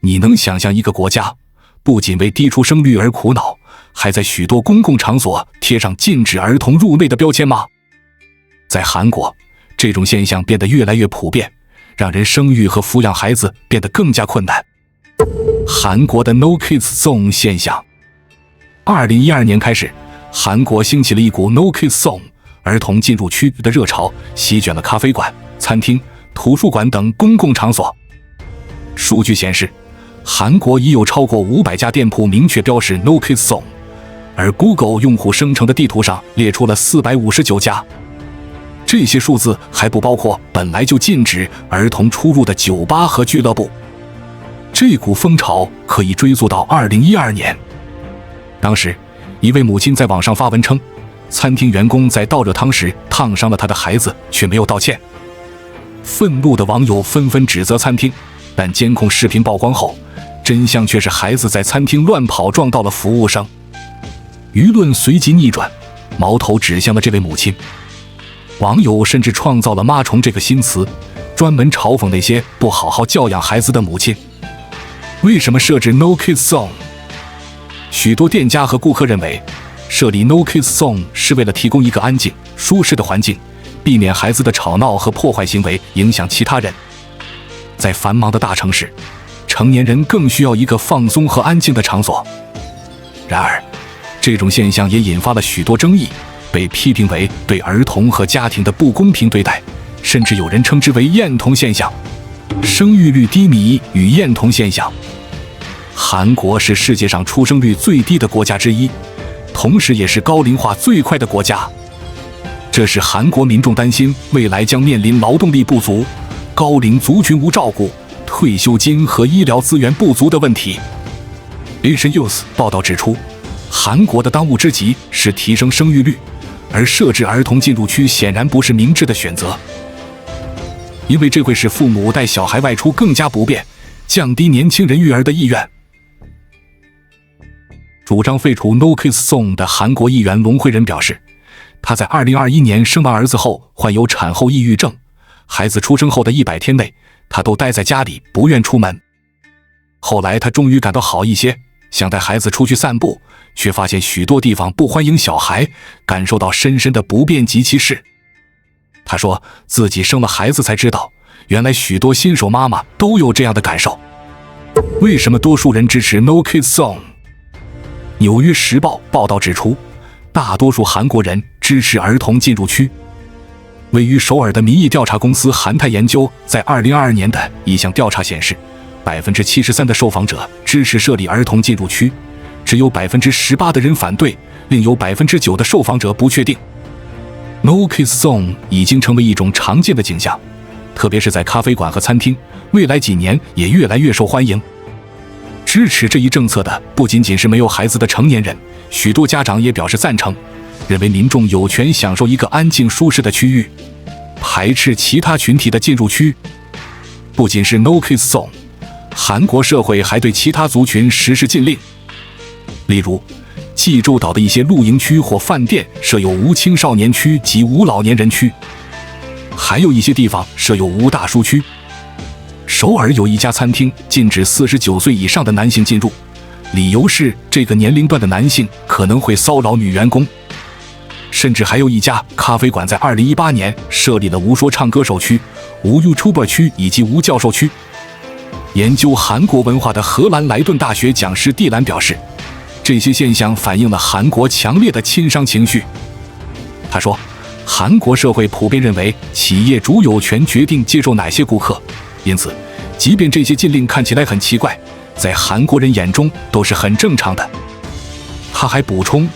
你能想象一个国家不仅为低出生率而苦恼，还在许多公共场所贴上禁止儿童入内的标签吗？在韩国，这种现象变得越来越普遍，让人生育和抚养孩子变得更加困难。韩国的 No Kids Zone 现象。2012年开始，韩国兴起了一股 No Kids Zone 儿童进入区的热潮，席卷了咖啡馆、餐厅、图书馆等公共场所。数据显示，韩国已有超过500家店铺明确标示 No Kids Zone， 而 Google 用户生成的地图上列出了459家。这些数字还不包括本来就禁止儿童出入的酒吧和俱乐部。这股风潮可以追溯到2012年，当时一位母亲在网上发文称，餐厅员工在倒热汤时烫伤了她的孩子，却没有道歉。愤怒的网友纷纷指责餐厅，但监控视频曝光后，真相却是孩子在餐厅乱跑撞到了服务生。舆论随即逆转，矛头指向了这位母亲。网友甚至创造了妈虫这个新词，专门嘲讽那些不好好教养孩子的母亲。为什么设置 No Kids Zone？ 许多店家和顾客认为，设立 No Kids Zone 是为了提供一个安静、舒适的环境，避免孩子的吵闹和破坏行为影响其他人。在繁忙的大城市，成年人更需要一个放松和安静的场所。然而，这种现象也引发了许多争议，被批评为对儿童和家庭的不公平对待，甚至有人称之为厌童现象。生育率低迷与厌童现象。韩国是世界上出生率最低的国家之一，同时也是高龄化最快的国家。这使韩国民众担心未来将面临劳动力不足、高龄族群无照顾、退休金和医疗资源不足的问题。Asian News 报道指出，韩国的当务之急是提升生育率，而设置儿童进入区显然不是明智的选择，因为这会使父母带小孩外出更加不便，降低年轻人育儿的意愿。主张废除 No Kids Zone 的韩国议员龙辉仁表示，他在2021年生完儿子后患有产后抑郁症，孩子出生后的100天内，他都待在家里不愿出门。后来他终于感到好一些，想带孩子出去散步，却发现许多地方不欢迎小孩，感受到深深的不便及歧视。他说自己生了孩子才知道，原来许多新手妈妈都有这样的感受。为什么多数人支持 No Kids Zone？ 纽约时报报道指出，大多数韩国人支持儿童进入区。位于首尔的民意调查公司韩泰研究在2022年的一项调查显示，73%的受访者支持设立儿童进入区，只有18%的人反对，另有9%的受访者不确定。No Kids Zone 已经成为一种常见的景象，特别是在咖啡馆和餐厅，未来几年也越来越受欢迎。支持这一政策的不仅仅是没有孩子的成年人，许多家长也表示赞成，认为民众有权享受一个安静舒适的区域。排斥其他群体的进入区。不仅是 No Kids Zone， 韩国社会还对其他族群实施禁令，例如济州岛的一些露营区或饭店设有无青少年区及无老年人区，还有一些地方设有无大叔区。首尔有一家餐厅禁止49岁以上的男性进入，理由是这个年龄段的男性可能会骚扰女员工。甚至还有一家咖啡馆在2018年设立了无说唱歌手区、无 YouTuber 区以及无教授区。研究韩国文化的荷兰莱顿大学讲师蒂兰表示，这些现象反映了韩国强烈的亲商情绪。他说，韩国社会普遍认为企业主有权决定接受哪些顾客，因此即便这些禁令看起来很奇怪，在韩国人眼中都是很正常的。他还补充，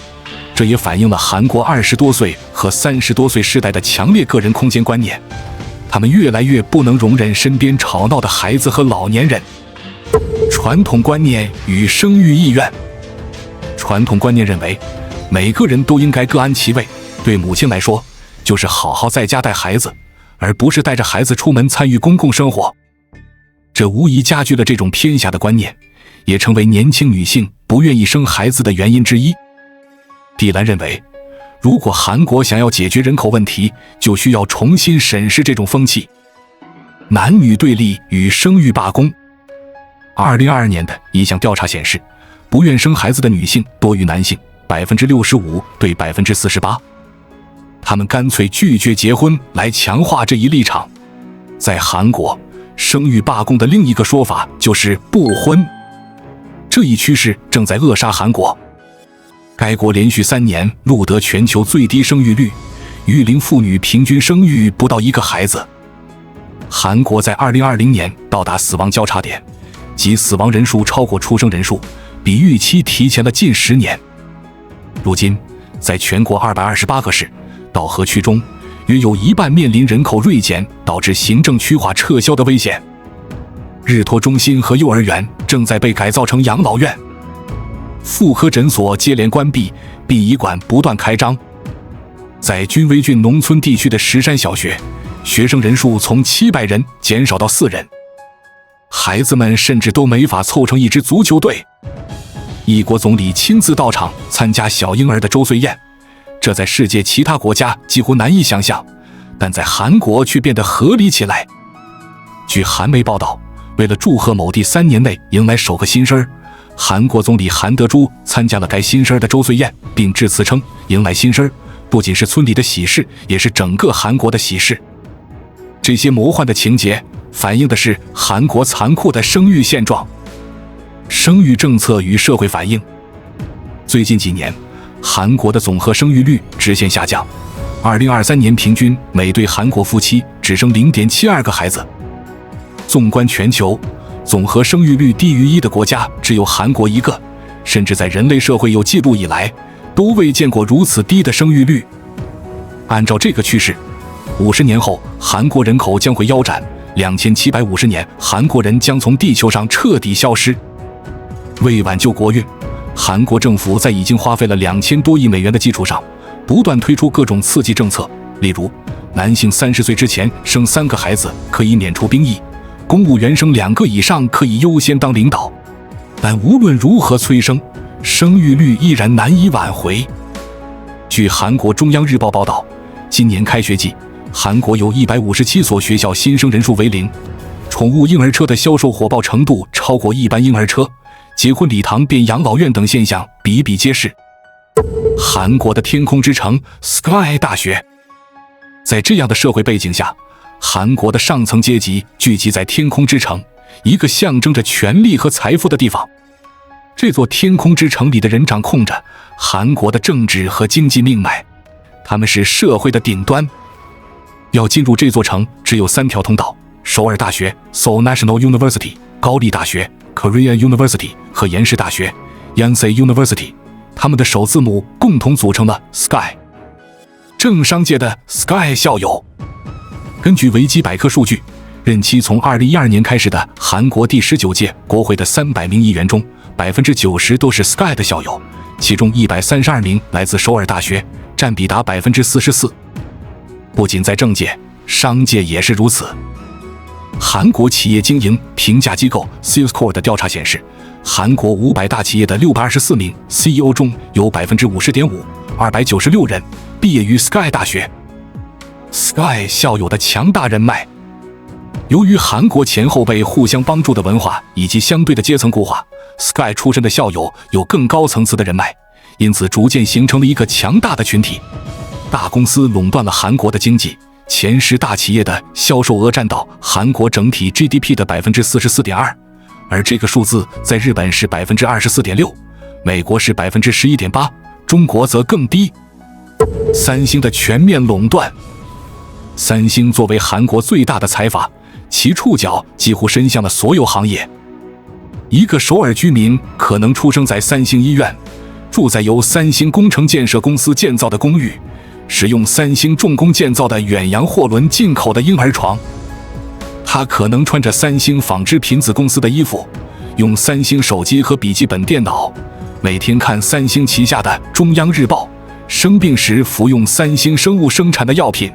这也反映了韩国20多岁和30多岁世代的强烈个人空间观念，他们越来越不能容忍身边吵闹的孩子和老年人。传统观念与生育意愿。传统观念认为，每个人都应该各安其位，对母亲来说，就是好好在家带孩子，而不是带着孩子出门参与公共生活。这无疑加剧了这种偏狭的观念，也成为年轻女性不愿意生孩子的原因之一。蒂兰认为，如果韩国想要解决人口问题，就需要重新审视这种风气。男女对立与生育罢工。2022年的一项调查显示，不愿生孩子的女性多于男性，65%对48%。他们干脆拒绝结婚来强化这一立场。在韩国，生育罢工的另一个说法就是不婚。这一趋势正在扼杀韩国。该国连续3年录得全球最低生育率，育龄妇女平均生育不到1个孩子。韩国在2020年到达死亡交叉点，即死亡人数超过出生人数，比预期提前了近10年。如今，在全国228个市道和区中，约有一半面临人口锐减导致行政区划撤销的危险。日托中心和幼儿园正在被改造成养老院，妇科诊所接连关闭，殡仪馆不断开张。在军威郡农村地区的石山小学，学生人数从700人减少到4人，孩子们甚至都没法凑成一支足球队。一国总理亲自到场参加小婴儿的周岁宴，这在世界其他国家几乎难以想象，但在韩国却变得合理起来。据韩媒报道，为了祝贺某地3年内迎来首个新生儿，韩国总理韩德洙参加了该新生儿的周岁宴，并致辞称，迎来新生儿不仅是村里的喜事，也是整个韩国的喜事。这些魔幻的情节反映的是韩国残酷的生育现状。生育政策与社会反应。最近几年，韩国的总和生育率直线下降，2023年平均每对韩国夫妻只生0.72个孩子。纵观全球，总和生育率低于1的国家只有韩国一个，甚至在人类社会有记录以来，都未见过如此低的生育率。按照这个趋势，50年后韩国人口将会腰斩，2750年韩国人将从地球上彻底消失。为挽救国运，韩国政府在已经花费了2000多亿美元的基础上，不断推出各种刺激政策，例如男性30岁之前生3个孩子可以免除兵役，公务员生2个以上可以优先当领导。但无论如何催生，生育率依然难以挽回。据韩国中央日报报道，今年开学季，韩国有157所学校新生人数为0，宠物婴儿车的销售火爆程度超过一般婴儿车，结婚礼堂变养老院等现象比比皆是。韩国的天空之城 Sky 大学。在这样的社会背景下，韩国的上层阶级聚集在天空之城，一个象征着权力和财富的地方。这座天空之城里的人掌控着韩国的政治和经济命脉，他们是社会的顶端。要进入这座城，只有3条通道：首尔大学 Seoul National University、高丽大学 Korea University 和延世大学 Yonsei University。他们的首字母共同组成了 Sky。政商界的 Sky 校友。根据维基百科数据，任期从2012年开始的韩国第19届国会的300名议员中，90%都是 Sky 的校友，其中132名来自首尔大学，占比达44%。不仅在政界，商界也是如此。韩国企业经营评价机构 Salesforce 的调查显示，韩国500大企业的624名 CEO 中有 50.5%，296人毕业于 Sky 大学。Sky 校友的强大人脉。由于韩国前后辈互相帮助的文化以及相对的阶层固化， Sky 出身的校友有更高层次的人脉，因此逐渐形成了一个强大的群体。大公司垄断了韩国的经济，前10大企业的销售额占到韩国整体 GDP 的 44.2%， 而这个数字在日本是 24.6%， 美国是 11.8%， 中国则更低。三星的全面垄断。三星作为韩国最大的财阀，其触角几乎伸向了所有行业。一个首尔居民可能出生在三星医院，住在由三星工程建设公司建造的公寓，使用三星重工建造的远洋货轮进口的婴儿床。他可能穿着三星纺织品子公司的衣服，用三星手机和笔记本电脑，每天看三星旗下的中央日报，生病时服用三星生物生产的药品。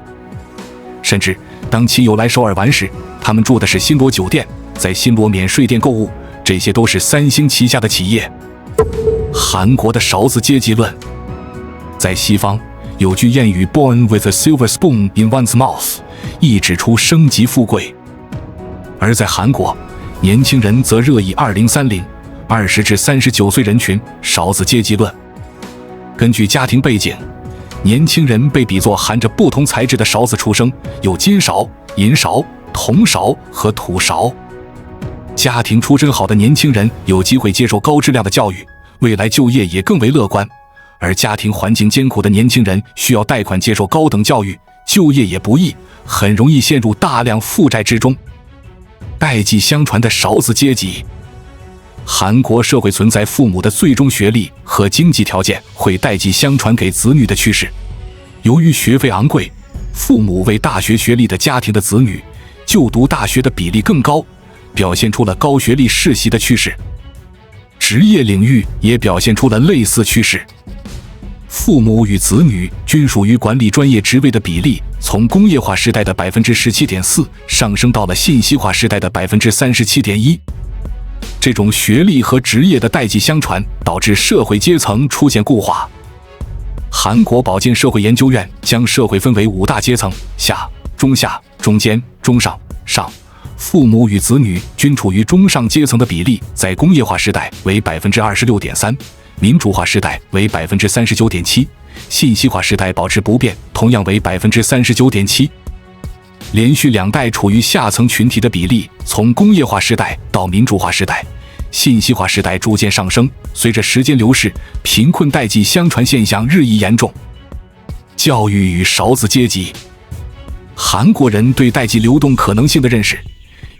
甚至当亲友来首尔玩时，他们住的是新罗酒店，在新罗免税店购物，这些都是三星旗下的企业。韩国的勺子阶级论。在西方有句谚语 Born with a silver spoon in one's mouth， 意指出升级富贵。而在韩国，年轻人则热议2030 20至39岁人群勺子阶级论。根据家庭背景，年轻人被比作含着不同材质的勺子出生，有金勺、银勺、铜勺和土勺。家庭出身好的年轻人有机会接受高质量的教育，未来就业也更为乐观，而家庭环境艰苦的年轻人需要贷款接受高等教育，就业也不易，很容易陷入大量负债之中。代际相传的勺子阶级。韩国社会存在父母的最终学历和经济条件会代际相传给子女的趋势。由于学费昂贵，父母为大学学历的家庭的子女就读大学的比例更高，表现出了高学历世袭的趋势。职业领域也表现出了类似趋势。父母与子女均属于管理专业职位的比例从工业化时代的 17.4% 上升到了信息化时代的 37.1%。这种学历和职业的代际相传，导致社会阶层出现固化。韩国保健社会研究院将社会分为5大阶层：下、中下、中间、中上、上。父母与子女均处于中上阶层的比例，在工业化时代为 26.3%， 民主化时代为 39.7%， 信息化时代保持不变，同样为 39.7%。连续2代处于下层群体的比例，从工业化时代到民主化时代、信息化时代逐渐上升。随着时间流逝，贫困代际相传现象日益严重。教育与勺子阶级。韩国人对代际流动可能性的认识，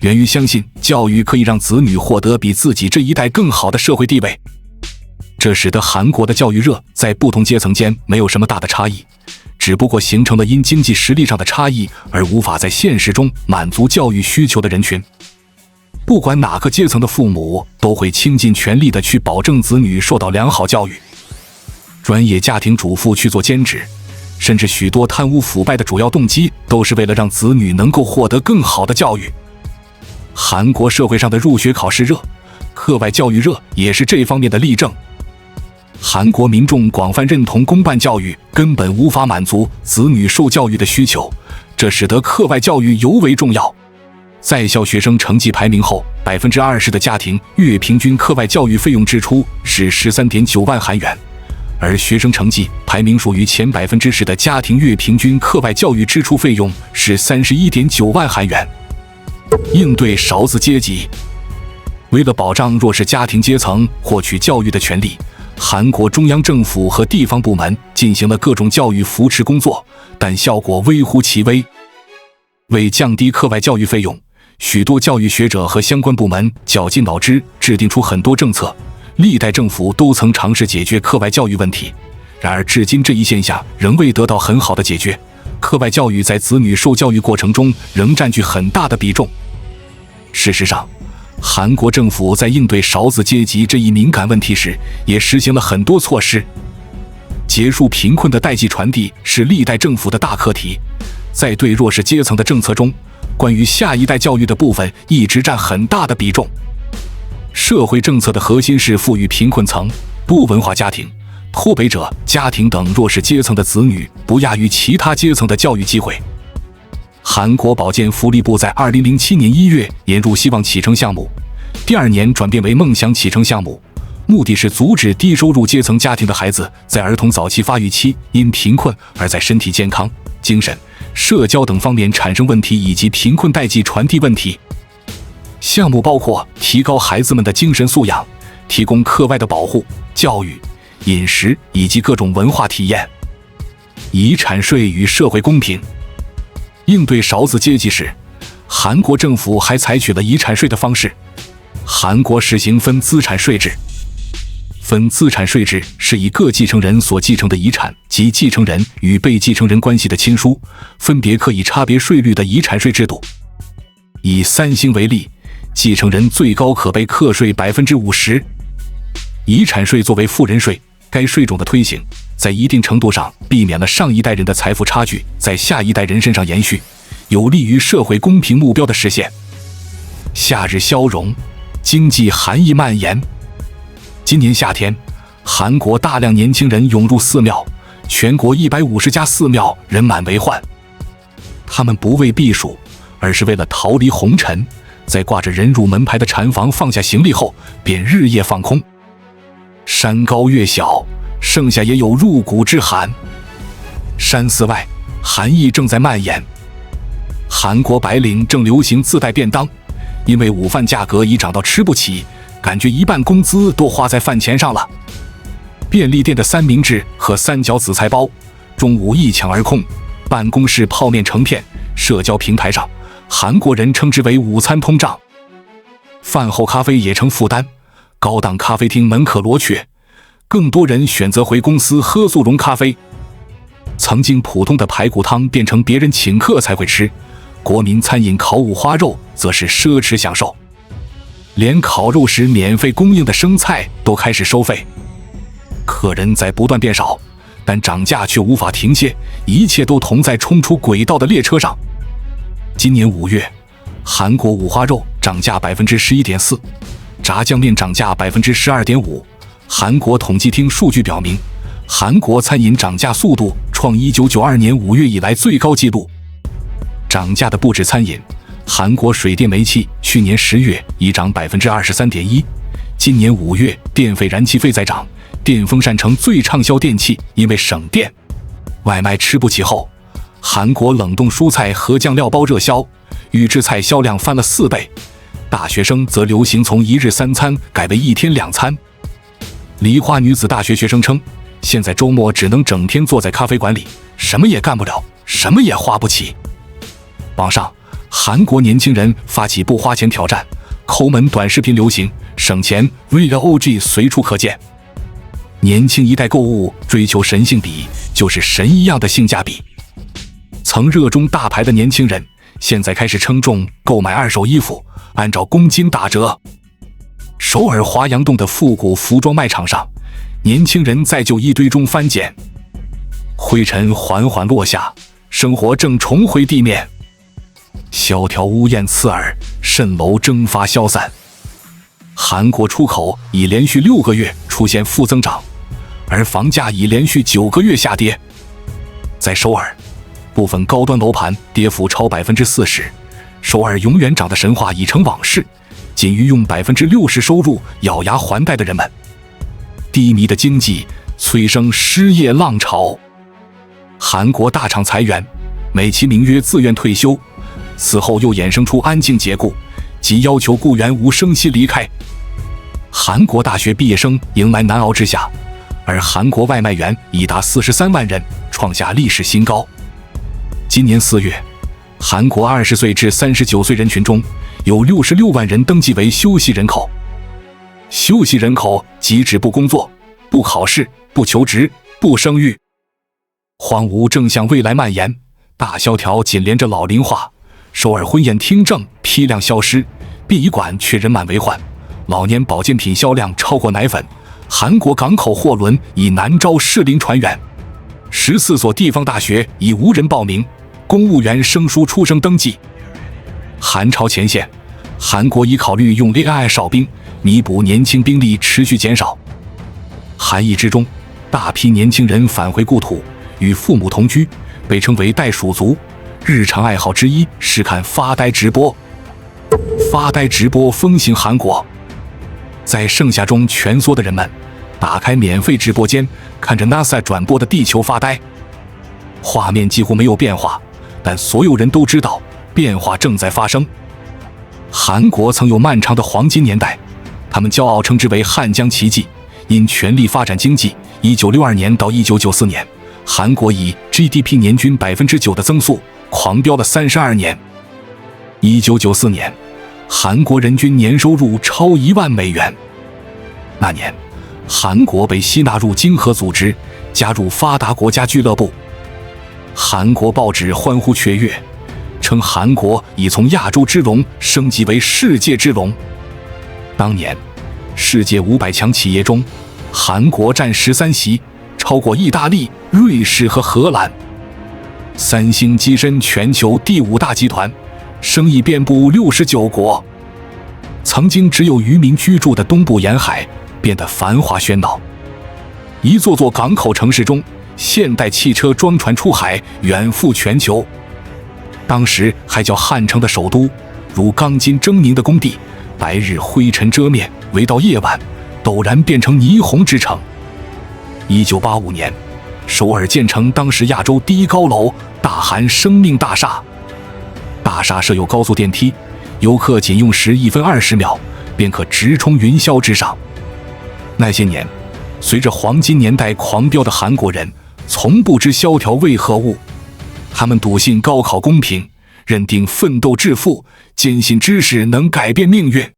源于相信教育可以让子女获得比自己这一代更好的社会地位。这使得韩国的教育热在不同阶层间没有什么大的差异，只不过形成了因经济实力上的差异而无法在现实中满足教育需求的人群。不管哪个阶层的父母都会倾尽全力地去保证子女受到良好教育。专业家庭主妇去做兼职，甚至许多贪污腐败的主要动机都是为了让子女能够获得更好的教育。韩国社会上的入学考试热、课外教育热也是这方面的例证。韩国民众广泛认同公办教育根本无法满足子女受教育的需求，这使得课外教育尤为重要。在校学生成绩排名后 20% 的家庭月平均课外教育费用支出是 13.9 万韩元，而学生成绩排名属于前 10% 的家庭月平均课外教育支出费用是 31.9 万韩元。应对勺子阶级。为了保障弱势家庭阶层获取教育的权利，韩国中央政府和地方部门进行了各种教育扶持工作，但效果微乎其微。为降低课外教育费用，许多教育学者和相关部门绞尽脑汁制定出很多政策，历代政府都曾尝试解决课外教育问题，然而至今这一现象仍未得到很好的解决。课外教育在子女受教育过程中仍占据很大的比重。事实上，韩国政府在应对勺子阶级这一敏感问题时，也实行了很多措施。结束贫困的代际传递是历代政府的大课题，在对弱势阶层的政策中，关于下一代教育的部分一直占很大的比重。社会政策的核心是赋予贫困层、多文化家庭、脱北者家庭等弱势阶层的子女不亚于其他阶层的教育机会。韩国保健福利部在2007年1月引入希望启程项目，第2年转变为梦想启程项目，目的是阻止低收入阶层家庭的孩子在儿童早期发育期因贫困而在身体健康、精神、社交等方面产生问题，以及贫困代际传递问题。项目包括提高孩子们的精神素养，提供课外的保护、教育、饮食以及各种文化体验。遗产税与社会公平。应对勺子阶级时，韩国政府还采取了遗产税的方式。韩国实行分资产税制。分资产税制是以各继承人所继承的遗产及继承人与被继承人关系的亲属分别课以差别税率的遗产税制度。以3星为例，继承人最高可被课税 50%。遗产税作为富人税，该税种的推行在一定程度上避免了上一代人的财富差距在下一代人身上延续，有利于社会公平目标的实现。夏日消融，经济寒意蔓延。今年夏天，韩国大量年轻人涌入寺庙，全国150家寺庙人满为患。他们不为避暑，而是为了逃离红尘，在挂着人入门牌的禅房放下行李后，便日夜放空。山高月小，盛夏也有入骨之寒。山寺外，寒意正在蔓延。韩国白领正流行自带便当，因为午饭价格已涨到吃不起，感觉一半工资都花在饭钱上了。便利店的三明治和三角紫菜包中午一抢而空，办公室泡面成片，社交平台上韩国人称之为午餐通胀。饭后咖啡也成负担，高档咖啡厅门可罗雀，更多人选择回公司喝速溶咖啡。曾经普通的排骨汤变成别人请客才会吃，国民餐饮烤五花肉则是奢侈享受，连烤肉时免费供应的生菜都开始收费。客人在不断变少，但涨价却无法停歇，一切都同在冲出轨道的列车上。今年5月，韩国五花肉涨价 11.4%， 炸酱面涨价 12.5%。韩国统计厅数据表明，韩国餐饮涨价速度创1992年5月以来最高纪录。涨价的不止餐饮，韩国水电煤气去年10月已涨 23.1%， 今年5月电费燃气费再涨，电风扇成最畅销电器，因为省电。外卖吃不起后，韩国冷冻蔬菜和酱料包热销，预制菜销量翻了4倍。大学生则流行从1日3餐改为1天2餐。梨花女子大学学生称，现在周末只能整天坐在咖啡馆里，什么也干不了，什么也花不起。网上，韩国年轻人发起不花钱挑战，抠门短视频流行，省钱 Vlog 随处可见。年轻一代购物追求神性比，就是神一样的性价比。曾热衷大牌的年轻人，现在开始称重购买二手衣服，按照公斤打折。首尔华阳洞的复古服装卖场上，年轻人在旧衣堆中翻捡，灰尘缓缓落下，生活正重回地面。萧条呜咽刺耳，蜃楼蒸发消散。韩国出口已连续6个月出现负增长，而房价已连续9个月下跌。在首尔，部分高端楼盘跌幅超 40%， 首尔永远涨的神话已成往事，仅余用 60% 收入咬牙还贷的人们。低迷的经济催生失业浪潮，韩国大厂裁员，美其名曰自愿退休，此后又衍生出安静解雇，即要求雇员无声息离开。韩国大学毕业生迎来难熬之夏，而韩国外卖员已达43万人，创下历史新高。今年4月，韩国20岁至39岁人群中有66万人登记为休息人口。休息人口即指不工作、不考试、不求职、不生育。荒芜正向未来蔓延，大萧条紧连着老龄化。首尔婚宴听证批量消失，殡仪馆却人满为患，老年保健品销量超过奶粉。韩国港口货轮已难招适龄船员，14所地方大学已无人报名，公务员生疏出生登记。韩朝前线，韩国已考虑用 AI 哨兵弥补年轻兵力持续减少。韩裔之中，大批年轻人返回故土，与父母同居，被称为袋鼠族。日常爱好之一是看发呆直播。发呆直播风行韩国，在盛夏中蜷缩的人们打开免费直播间，看着 NASA 转播的地球发呆。画面几乎没有变化，但所有人都知道变化正在发生。韩国曾有漫长的黄金年代，他们骄傲称之为汉江奇迹，因全力发展经济。1962年到1994年，韩国以 GDP 年均 9% 的增速狂飙了32年。1994年，韩国人均年收入超1万美元。那年，韩国被吸纳入经合组织，加入发达国家俱乐部。韩国报纸欢呼雀跃，称韩国已从亚洲之龙升级为世界之龙。当年，世界500强企业中，韩国占13席，超过意大利、瑞士和荷兰。三星跻身全球第5大集团，生意遍布69国。曾经只有渔民居住的东部沿海变得繁华喧闹，一座座港口城市中，现代汽车装船出海，远赴全球。当时还叫汉城的首都，如钢筋狰狞的工地，白日灰尘遮面，唯到夜晚，陡然变成霓虹之城。1985年，首尔建成当时亚洲第一高楼大韩生命大厦。大厦设有高速电梯，游客仅用时1分20秒，便可直冲云霄之上。那些年，随着黄金年代狂飙的韩国人，从不知萧条为何物。他们笃信高考公平，认定奋斗致富，坚信知识能改变命运。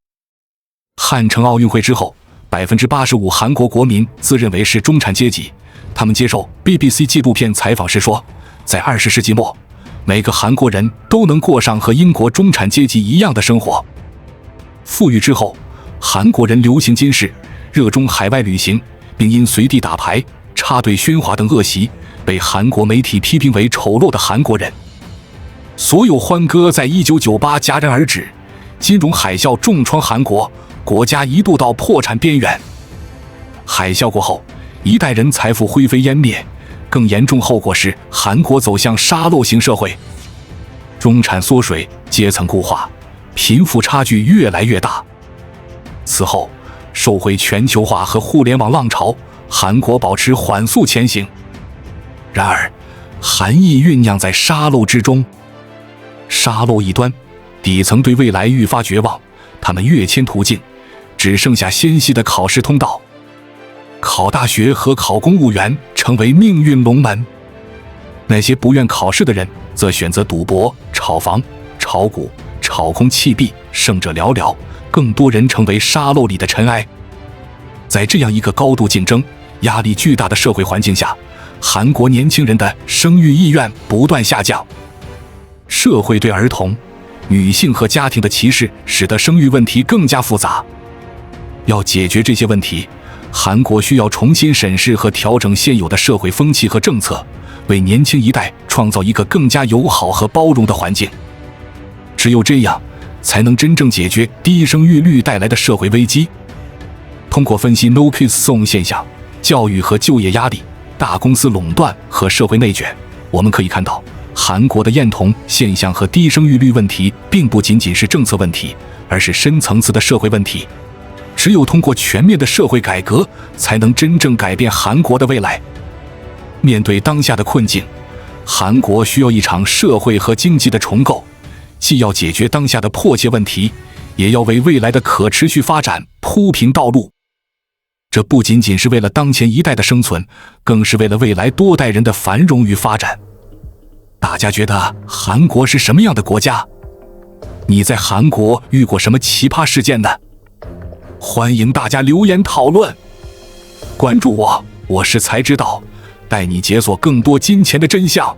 汉城奥运会之后，85%韩国国民自认为是中产阶级。他们接受 BBC 纪录片采访时说，在20世纪末，每个韩国人都能过上和英国中产阶级一样的生活。富裕之后，韩国人流行金饰，热衷海外旅行，并因随地打牌、插队喧哗等恶习，被韩国媒体批评为丑陋的韩国人。所有欢歌在1998戛然而止，金融海啸重创韩国，国家一度到破产边缘。海啸过后，一代人财富灰飞烟灭，更严重后果是韩国走向沙漏型社会，中产缩水，阶层固化，贫富差距越来越大。此后，受惠全球化和互联网浪潮，韩国保持缓速前行。然而，韩裔酝酿在沙漏之中。沙漏一端，底层对未来愈发绝望，他们跃迁途径，只剩下纤细的考试通道。考大学和考公务员成为命运龙门。那些不愿考试的人，则选择赌博、炒房、炒股、炒空弃币，胜者寥寥，更多人成为沙漏里的尘埃。在这样一个高度竞争、压力巨大的社会环境下，韩国年轻人的生育意愿不断下降。社会对儿童、女性和家庭的歧视，使得生育问题更加复杂。要解决这些问题，韩国需要重新审视和调整现有的社会风气和政策，为年轻一代创造一个更加友好和包容的环境。只有这样，才能真正解决低生育率带来的社会危机。通过分析 No Kids Zone 现象、教育和就业压力、大公司垄断和社会内卷，我们可以看到，韩国的厌童现象和低生育率问题并不仅仅是政策问题，而是深层次的社会问题。只有通过全面的社会改革，才能真正改变韩国的未来。面对当下的困境，韩国需要一场社会和经济的重构，既要解决当下的迫切问题，也要为未来的可持续发展铺平道路。这不仅仅是为了当前一代的生存，更是为了未来多代人的繁荣与发展。大家觉得韩国是什么样的国家？你在韩国遇过什么奇葩事件呢？欢迎大家留言讨论。关注我，我是才知道，带你解锁更多金钱的真相。